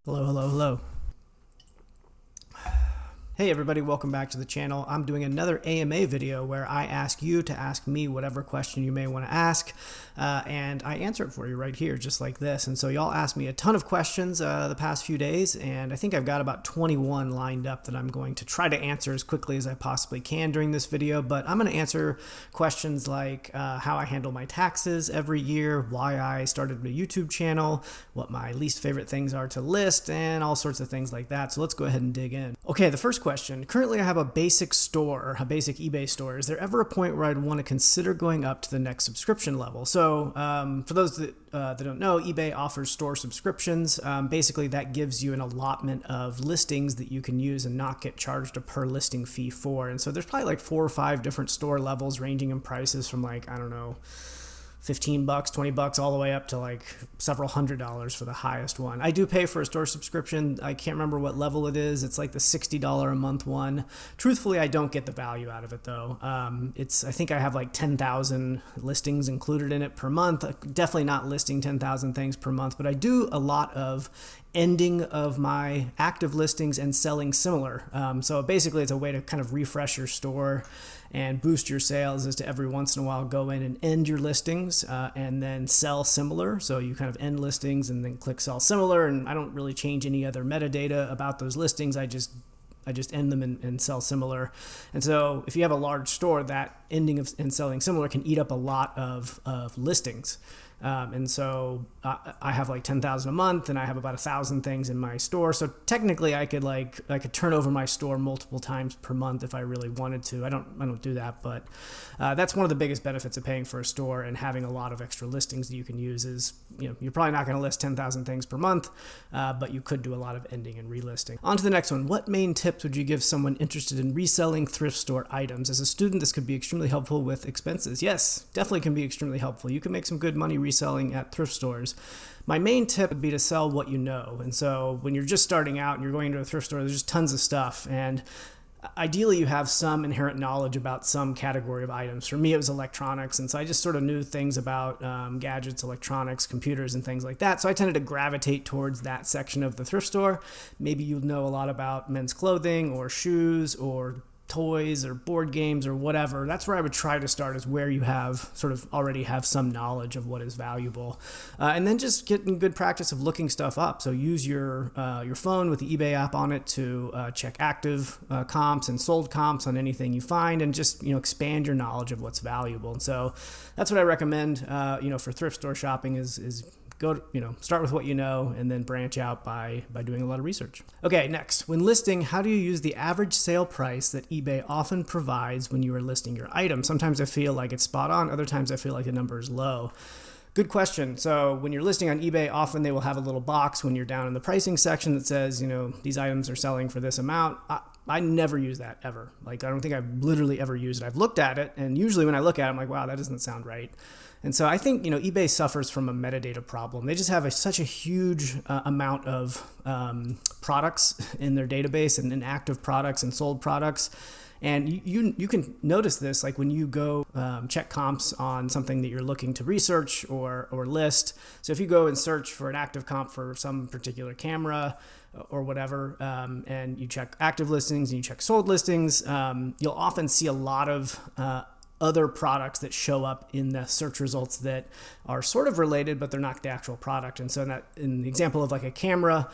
Hello, hello, hello. Hey everybody, welcome back to the channel. I'm doing another AMA video where I ask you to ask me whatever question you may want to ask, and I answer it for you right here, just like this. And so y'all asked me a ton of questions the past few days, and I think I've got about 21 lined up that I'm going to try to answer as quickly as I possibly can during this video. But I'm going to answer questions like how I handle my taxes every year, why I started a YouTube channel, what my least favorite things are to list, and all sorts of things like that. So let's go ahead and dig in. Okay, the first question. Currently, I have a basic store, a basic eBay store. Is there ever a point where I'd want to consider going up to the next subscription level? So for those that don't know, eBay offers store subscriptions. Basically, that gives you an allotment of listings that you can use and not get charged a per listing fee for. And so there's probably like 4 or 5 different store levels ranging in prices from like, I don't know, $15, $20, all the way up to like several $100s for the highest one. I do pay for a store subscription. I can't remember what level it is. It's like the $60 a month one. Truthfully, I don't get the value out of it though. I think I have like 10,000 listings included in it per month. Definitely not listing 10,000 things per month, but I do a lot of ending of my active listings and selling similar. So basically it's a way to kind of refresh your store and boost your sales is to every once in a while go in and end your listings and then sell similar. So you kind of end listings and then click sell similar, and I don't really change any other metadata about those listings. I just end them and sell similar. And so if you have a large store, that ending and selling similar can eat up a lot of listings. And so I have like 10,000 a month, and I have about 1,000 things in my store. So technically I could turn over my store multiple times per month if I really wanted to. I don't do that, but that's one of the biggest benefits of paying for a store and having a lot of extra listings that you can use is, you're probably not going to list 10,000 things per month, but you could do a lot of ending and relisting. On to the next one. What main tips would you give someone interested in reselling thrift store items? As a student, this could be extremely helpful with expenses. Yes, definitely can be extremely helpful. You can make some good money reselling at thrift stores. My main tip would be to sell what you know. And so when you're just starting out and you're going into a thrift store, there's just tons of stuff. And ideally you have some inherent knowledge about some category of items. For me, it was electronics. And so I just sort of knew things about gadgets, electronics, computers, and things like that. So I tended to gravitate towards that section of the thrift store. Maybe you know a lot about men's clothing or shoes or toys or board games or whatever. That's where I would try to start, is where you have sort of already have some knowledge of what is valuable. And then just get in good practice of looking stuff up. So use your phone with the eBay app on it to check active comps and sold comps on anything you find, and just, expand your knowledge of what's valuable. And so that's what I recommend, for thrift store shopping is start with what you know and then branch out by doing a lot of research. Okay, next. When listing, how do you use the average sale price that eBay often provides when you are listing your item? Sometimes I feel like it's spot on. Other times I feel like the number is low. Good question. So when you're listing on eBay, often they will have a little box when you're down in the pricing section that says, these items are selling for this amount. I never use that ever. Like, I don't think I've literally ever used it. I've looked at it, and usually when I look at it, I'm like, wow, that doesn't sound right. And so I think, eBay suffers from a metadata problem. They just have such a huge amount of products in their database, and active products and sold products. And you can notice this, like when you go check comps on something that you're looking to research or list. So if you go and search for an active comp for some particular camera or whatever, and you check active listings and you check sold listings, you'll often see a lot of other products that show up in the search results that are sort of related, but they're not the actual product. And so in the example of like a camera,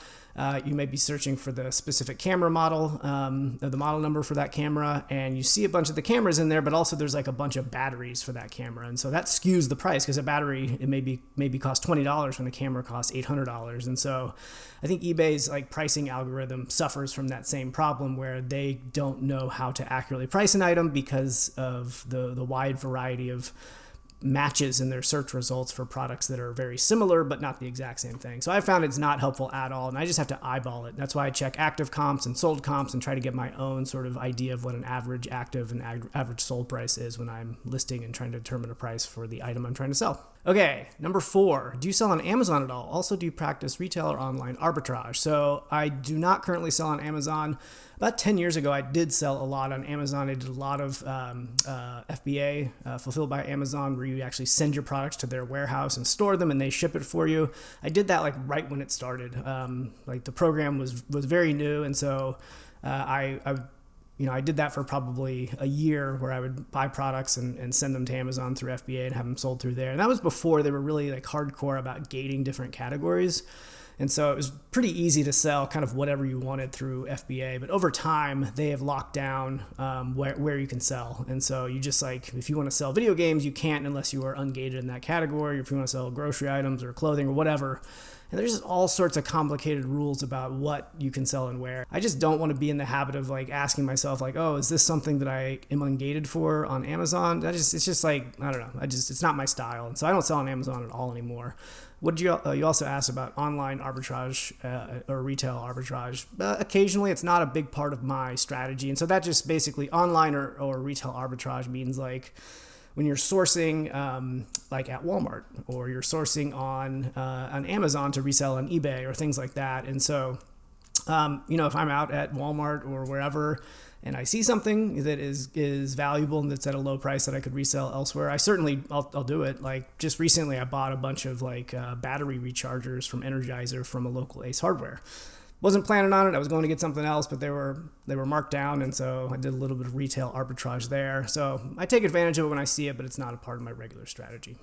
you may be searching for the specific camera model, or the model number for that camera, and you see a bunch of the cameras in there, but also there's like a bunch of batteries for that camera. And so that skews the price, because a battery, it maybe cost $20 when the camera costs $800. And so I think eBay's like pricing algorithm suffers from that same problem, where they don't know how to accurately price an item because of the wide variety of matches in their search results for products that are very similar but not the exact same thing. So I found it's not helpful at all, and I just have to eyeball it. That's why I check active comps and sold comps and try to get my own sort of idea of what an average active and average sold price is when I'm listing and trying to determine a price for the item I'm trying to sell. Okay, number 4, do you sell on Amazon at all? Also, do you practice retail or online arbitrage? So I do not currently sell on Amazon. About 10 years ago, I did sell a lot on Amazon. I did a lot of FBA, fulfilled by Amazon, where you actually send your products to their warehouse and store them and they ship it for you. I did that like right when it started. Like the program was very new. And so I did that for probably a year, where I would buy products and send them to Amazon through FBA and have them sold through there. And that was before they were really like hardcore about gating different categories. And so it was pretty easy to sell kind of whatever you wanted through FBA. But over time, they have locked down where you can sell. And so you just like, if you want to sell video games, you can't unless you are ungated in that category. If you want to sell grocery items or clothing or whatever. And there's just all sorts of complicated rules about what you can sell and where. I just don't want to be in the habit of like asking myself like, oh, is this something that I am ungated for on Amazon? It's just like, I don't know. It's not my style. And so I don't sell on Amazon at all anymore. What did you also asked about online arbitrage or retail arbitrage? Occasionally, it's not a big part of my strategy. And so that just basically online or retail arbitrage means like when you're sourcing like at Walmart, or you're sourcing on Amazon to resell on eBay or things like that. And so, if I'm out at Walmart or wherever and I see something that is valuable and that's at a low price that I could resell elsewhere, I'll do it. Like just recently, I bought a bunch of like battery rechargers from Energizer from a local Ace Hardware. Wasn't planning on it. I was going to get something else, but they were marked down, and so I did a little bit of retail arbitrage there. So I take advantage of it when I see it, but it's not a part of my regular strategy.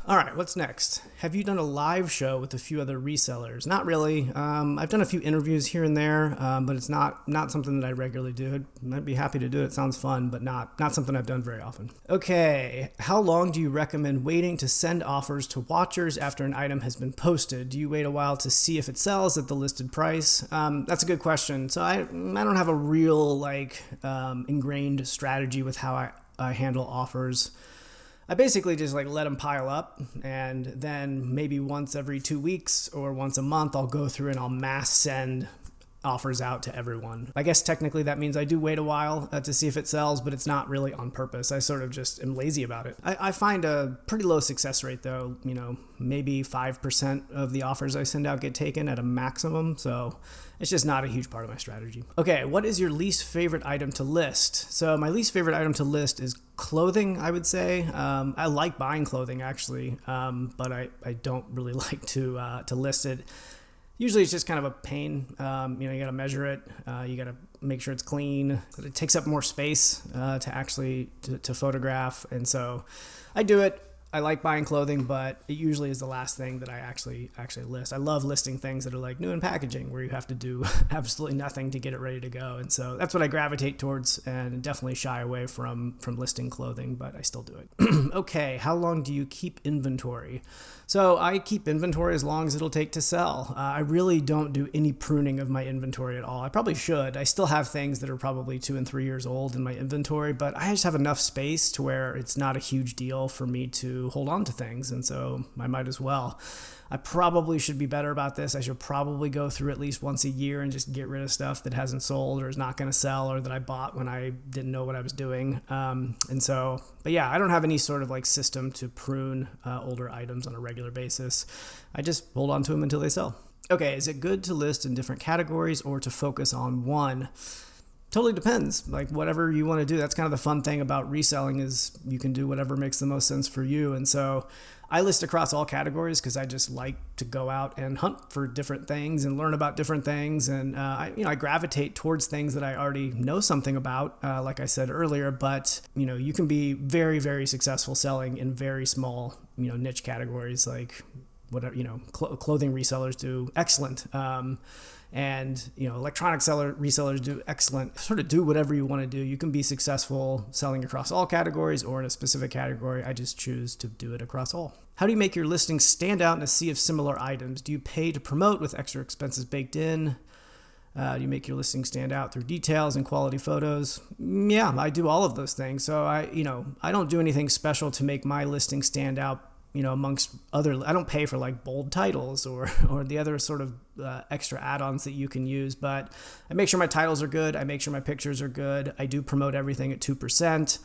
All right, what's next? Have you done a live show with a few other resellers? Not really. I've done a few interviews here and there, but it's not something that I regularly do. I'd be happy to do it. It sounds fun, but not something I've done very often. Okay, how long do you recommend waiting to send offers to watchers after an item has been posted? Do you wait a while to see if it sells at the listed price? That's a good question. So I don't have a real like ingrained strategy with how I handle offers. I basically just like let them pile up, and then maybe once every 2 weeks or once a month, I'll go through and I'll mass send offers out to everyone. I guess technically that means I do wait a while to see if it sells, but it's not really on purpose. I sort of just am lazy about it. I find a pretty low success rate though, maybe 5% of the offers I send out get taken at a maximum. So it's just not a huge part of my strategy. Okay, what is your least favorite item to list? So my least favorite item to list is clothing, I would say. I like buying clothing actually, but I don't really like to list it. Usually it's just kind of a pain. You got to measure it. You got to make sure it's clean. It takes up more space to actually to photograph. And so I do it. I like buying clothing, but it usually is the last thing that I actually list. I love listing things that are like new in packaging, where you have to do absolutely nothing to get it ready to go. And so that's what I gravitate towards, and definitely shy away from listing clothing, but I still do it. Okay, how long do you keep inventory? So I keep inventory as long as it'll take to sell. I really don't do any pruning of my inventory at all. I probably should. I still have things that are probably 2 and 3 years old in my inventory, but I just have enough space to where it's not a huge deal for me to hold on to things. And so I might as well. I probably should be better about this. I should probably go through at least once a year and just get rid of stuff that hasn't sold or is not going to sell, or that I bought when I didn't know what I was doing. But yeah, I don't have any sort of like system to prune older items on a regular basis. I just hold on to them until they sell. Okay, is it good to list in different categories or to focus on one? Totally depends. Like whatever you want to do. That's kind of the fun thing about reselling, is you can do whatever makes the most sense for you. And so I list across all categories because I just like to go out and hunt for different things and learn about different things. And I gravitate towards things that I already know something about, like I said earlier. But you can be very, very successful selling in very small niche categories, like whatever clothing resellers do excellent. And electronic resellers do excellent. Sort of do whatever you want to do. You can be successful selling across all categories or in a specific category. I just choose to do it across all. How do you make your listings stand out in a sea of similar items? Do you pay to promote with extra expenses baked in? Do you make your listing stand out through details and quality photos? Yeah, I do all of those things. So I don't do anything special to make my listing stand out amongst other. I don't pay for like bold titles or the other sort of extra add-ons that you can use. But I make sure my titles are good. I make sure my pictures are good. I do promote everything at 2%.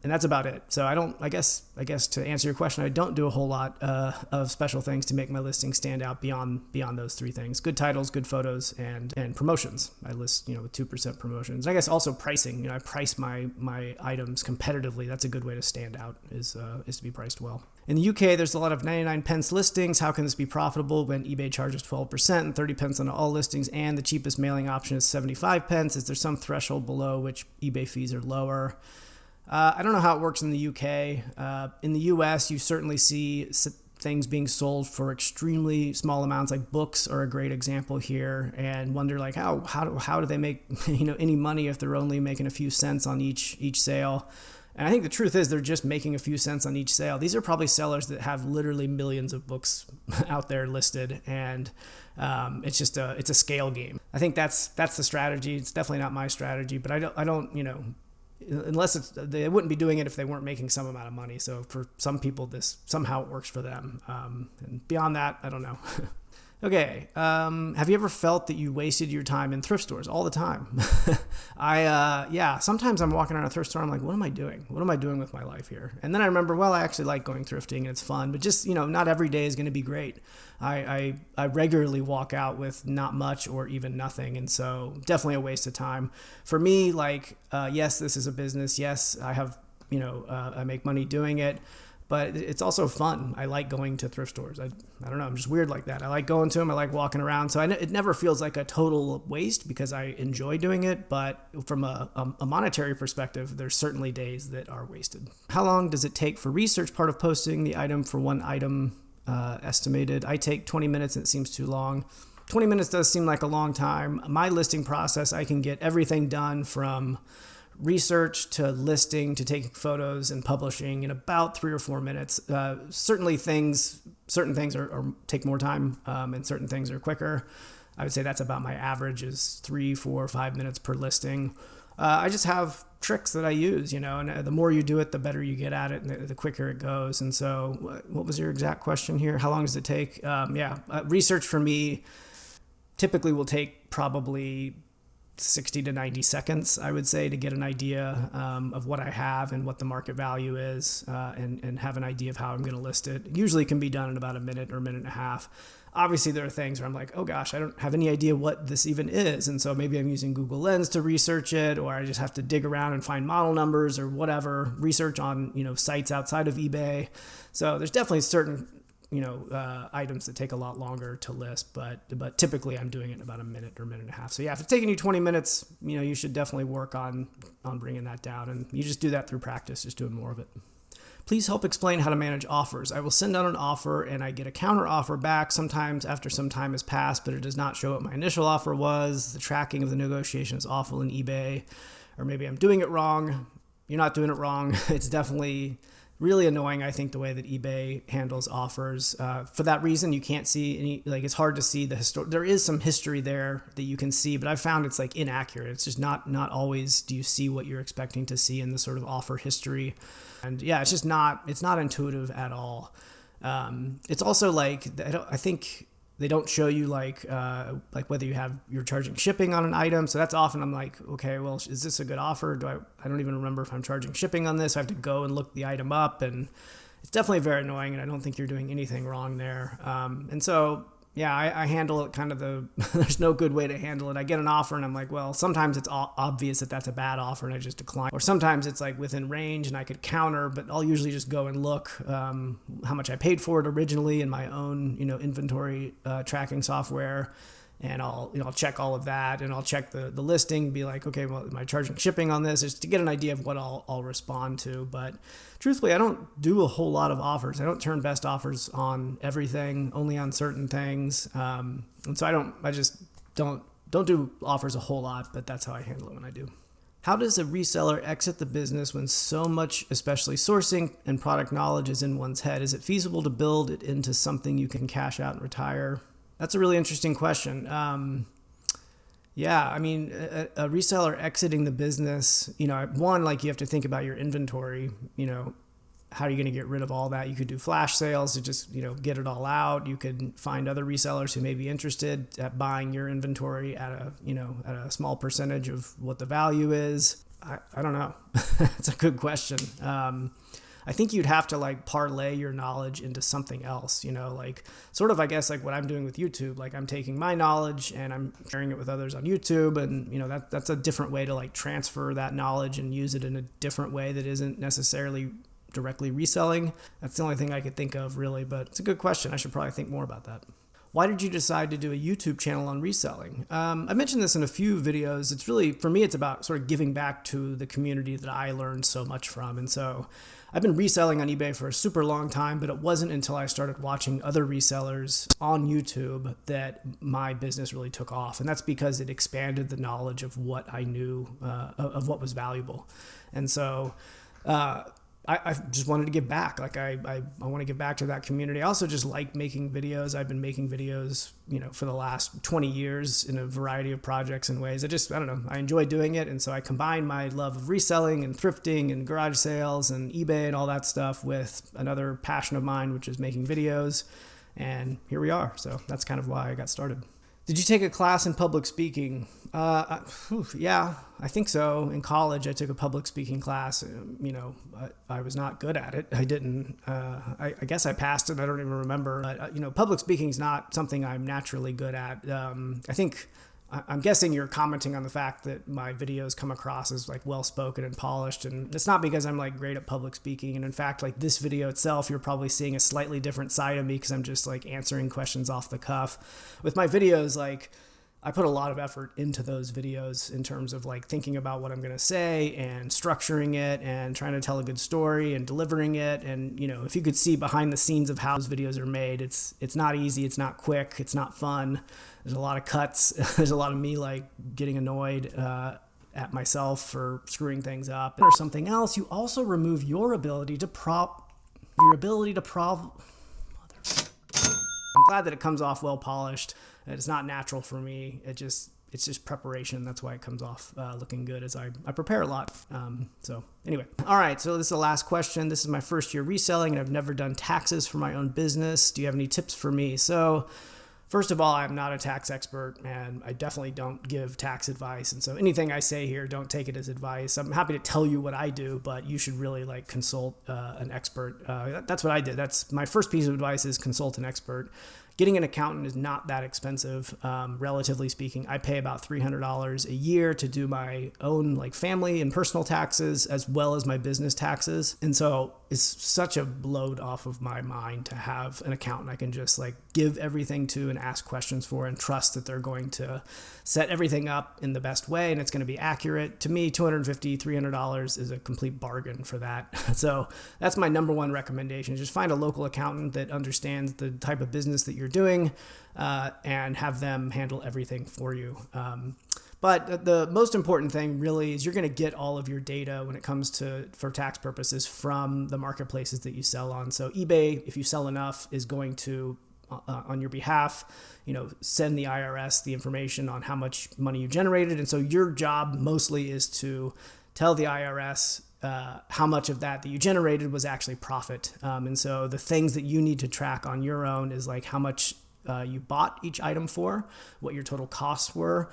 And that's about it. So I guess to answer your question, I don't do a whole lot of special things to make my listing stand out beyond those three things: good titles, good photos, and promotions. I list, with 2% promotions. I guess also pricing. I price my items competitively. That's a good way to stand out, is to be priced well. In the UK, there's a lot of 99 pence listings. How can this be profitable when eBay charges 12% and 30 pence on all listings, and the cheapest mailing option is 75 pence? Is there some threshold below which eBay fees are lower? I don't know how it works in the UK. In the US, you certainly see things being sold for extremely small amounts, like books are a great example here, and wonder like how do they make any money if they're only making a few cents on each sale. And I think the truth is they're just making a few cents on each sale. These are probably sellers that have literally millions of books out there listed, and it's a scale game. I think that's the strategy. It's definitely not my strategy, but I don't unless they wouldn't be doing it if they weren't making some amount of money. So for some people, this somehow works for them. And beyond that, I don't know. Okay. Have you ever felt that you wasted your time in thrift stores? All the time. Sometimes I'm walking around a thrift store. I'm like, what am I doing? What am I doing with my life here? And then I remember, well, I actually like going thrifting and it's fun, but just, not every day is going to be great. I regularly walk out with not much or even nothing. And so definitely a waste of time for me. Like, yes, this is a business. Yes, I have, I make money doing it. But it's also fun. I like going to thrift stores. I don't know. I'm just weird like that. I like going to them. I like walking around. So it never feels like a total waste because I enjoy doing it. But from a monetary perspective, there's certainly days that are wasted. How long does it take for research part of posting the item for one item estimated? I take 20 minutes and it seems too long. 20 minutes does seem like a long time. My listing process, I can get everything done from research to listing to taking photos and publishing in about 3 or 4 minutes. Certain things take more time, and certain things are quicker. I would say that's about my average, is 3, 4, 5 minutes per listing. I just have tricks that I use, and the more you do it, the better you get at it, and the quicker it goes. And so what was your exact question here? How long does it take? Research for me typically will take probably 60 to 90 seconds, I would say, to get an idea of what I have and what the market value is, and have an idea of how I'm going to list it. Usually can be done in about a minute or a minute and a half. Obviously, there are things where I'm like, oh gosh, I don't have any idea what this even is. And so maybe I'm using Google Lens to research it, or I just have to dig around and find model numbers or whatever, research on, sites outside of eBay. So there's definitely certain items that take a lot longer to list, but typically I'm doing it in about a minute or a minute and a half. So yeah, if it's taking you 20 minutes, you should definitely work on bringing that down, and you just do that through practice, just doing more of it. Please help explain how to manage offers. I will send out an offer and I get a counter offer back sometimes after some time has passed, but it does not show what my initial offer was. The tracking of the negotiation is awful in eBay, or maybe I'm doing it wrong. You're not doing it wrong. It's definitely really annoying, I think, the way that eBay handles offers. For that reason, you can't see any, it's hard to see the there is some history there that you can see, but I've found it's inaccurate. It's just not always do you see what you're expecting to see in the sort of offer history. And yeah, it's not intuitive at all. It's also I think they don't show you whether you're charging shipping on an item. So that's often I'm like, okay, well, is this a good offer? I don't even remember if I'm charging shipping on this. I have to go and look the item up, and it's definitely very annoying. And I don't think you're doing anything wrong there. And so, yeah, I handle it kind of there's no good way to handle it. I get an offer and I'm like, well, sometimes it's obvious that that's a bad offer and I just decline. Or sometimes it's within range and I could counter, but I'll usually just go and look how much I paid for it originally in my own, inventory tracking software. And I'll check all of that, and I'll check the listing, be like, okay, well, am I charging shipping on this? Just to get an idea of what I'll respond to. But truthfully, I don't do a whole lot of offers. I don't turn best offers on everything, only on certain things. And so I just don't do offers a whole lot, but that's how I handle it when I do. How does a reseller exit the business when so much, especially sourcing and product knowledge, is in one's head? Is it feasible to build it into something you can cash out and retire? That's a really interesting question. A reseller exiting the business, one, you have to think about your inventory. how are you going to get rid of all that? You could do flash sales to just, get it all out. You could find other resellers who may be interested at buying your inventory at a small percentage of what the value is. I don't know. It's a good question. I think you'd have to like parlay your knowledge into something else, like sort of, I guess, like what I'm doing with YouTube. Like I'm taking my knowledge and I'm sharing it with others on YouTube. And, that's a different way to like transfer that knowledge and use it in a different way that isn't necessarily directly reselling. That's the only thing I could think of really, but it's a good question. I should probably think more about that. Why did you decide to do a YouTube channel on reselling? I mentioned this in a few videos. It's really, for me, it's about sort of giving back to the community that I learned so much from. And so I've been reselling on eBay for a super long time, but it wasn't until I started watching other resellers on YouTube that my business really took off. And that's because it expanded the knowledge of what I knew, of what was valuable. And so I just wanted to give back. Like I want to give back to that community. I also just like making videos. I've been making videos, for the last 20 years in a variety of projects and ways. I don't know. I enjoy doing it. And so I combine my love of reselling and thrifting and garage sales and eBay and all that stuff with another passion of mine, which is making videos. And here we are. So that's kind of why I got started. Did you take a class in public speaking? Yeah, I think so. In college, I took a public speaking class. I was not good at it. I didn't. I guess I passed it. I don't even remember. But, public speaking is not something I'm naturally good at. I'm guessing you're commenting on the fact that my videos come across as like well-spoken and polished, and it's not because I'm like great at public speaking. And in fact, like this video itself, you're probably seeing a slightly different side of me because I'm just like answering questions off the cuff. With my videos, like I put a lot of effort into those videos in terms of like thinking about what I'm going to say and structuring it and trying to tell a good story and delivering it. And, if you could see behind the scenes of how those videos are made, it's not easy. It's not quick. It's not fun. There's a lot of cuts. There's a lot of me like getting annoyed at myself for screwing things up or something else. You also remove your ability to I'm glad that it comes off well polished. It's not natural for me. It's just preparation. That's why it comes off looking good as I prepare a lot. So anyway, all right. So this is the last question. This is my first year reselling and I've never done taxes for my own business. Do you have any tips for me? So first of all, I'm not a tax expert and I definitely don't give tax advice. And so anything I say here, don't take it as advice. I'm happy to tell you what I do, but you should really like consult an expert. That's what I did. That's my first piece of advice is consult an expert. Getting an accountant is not that expensive, relatively speaking. I pay about $300 a year to do my own like family and personal taxes as well as my business taxes. And so it's such a load off of my mind to have an accountant I can just like give everything to and ask questions for and trust that they're going to set everything up in the best way and it's going to be accurate. To me, $250, $300 is a complete bargain for that. So that's my number one recommendation. Just find a local accountant that understands the type of business that you're doing and have them handle everything for you. But the most important thing really is you're going to get all of your data when it comes to, for tax purposes, from the marketplaces that you sell on. So eBay, if you sell enough, is going to, on your behalf, send the IRS the information on how much money you generated. And so your job mostly is to tell the IRS how much of that you generated was actually profit. And so the things that you need to track on your own is like how much you bought each item for, what your total costs were,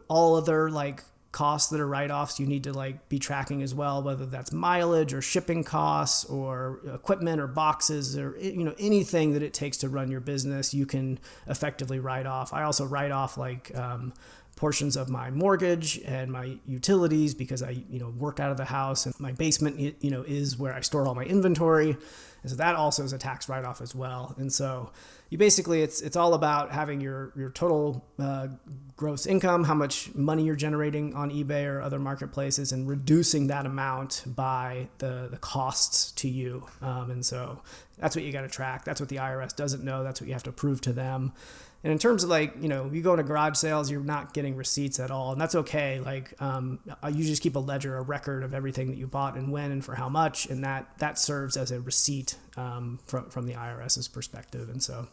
all other like costs that are write-offs you need to like be tracking as well, whether that's mileage or shipping costs or equipment or boxes or anything that it takes to run your business you can effectively write off. I also write off like portions of my mortgage and my utilities because I work out of the house and my basement is where I store all my inventory. And so that also is a tax write-off as well. And so you basically, it's all about having your total gross income, how much money you're generating on eBay or other marketplaces, and reducing that amount by the costs to you. And so that's what you got to track. That's what the IRS doesn't know. That's what you have to prove to them. And in terms of like, you go into garage sales, you're not getting receipts at all. And that's okay. Like, you just keep a ledger, a record of everything that you bought and when and for how much. And that serves as a receipt from the IRS's perspective. And so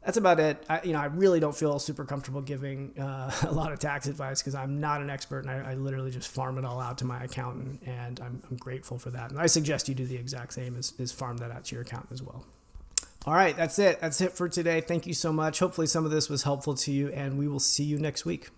That's about it. I really don't feel super comfortable giving a lot of tax advice because I'm not an expert, and I literally just farm it all out to my accountant, and I'm grateful for that. And I suggest you do the exact same, is farm that out to your accountant as well. All right, that's it. That's it for today. Thank you so much. Hopefully some of this was helpful to you, and we will see you next week.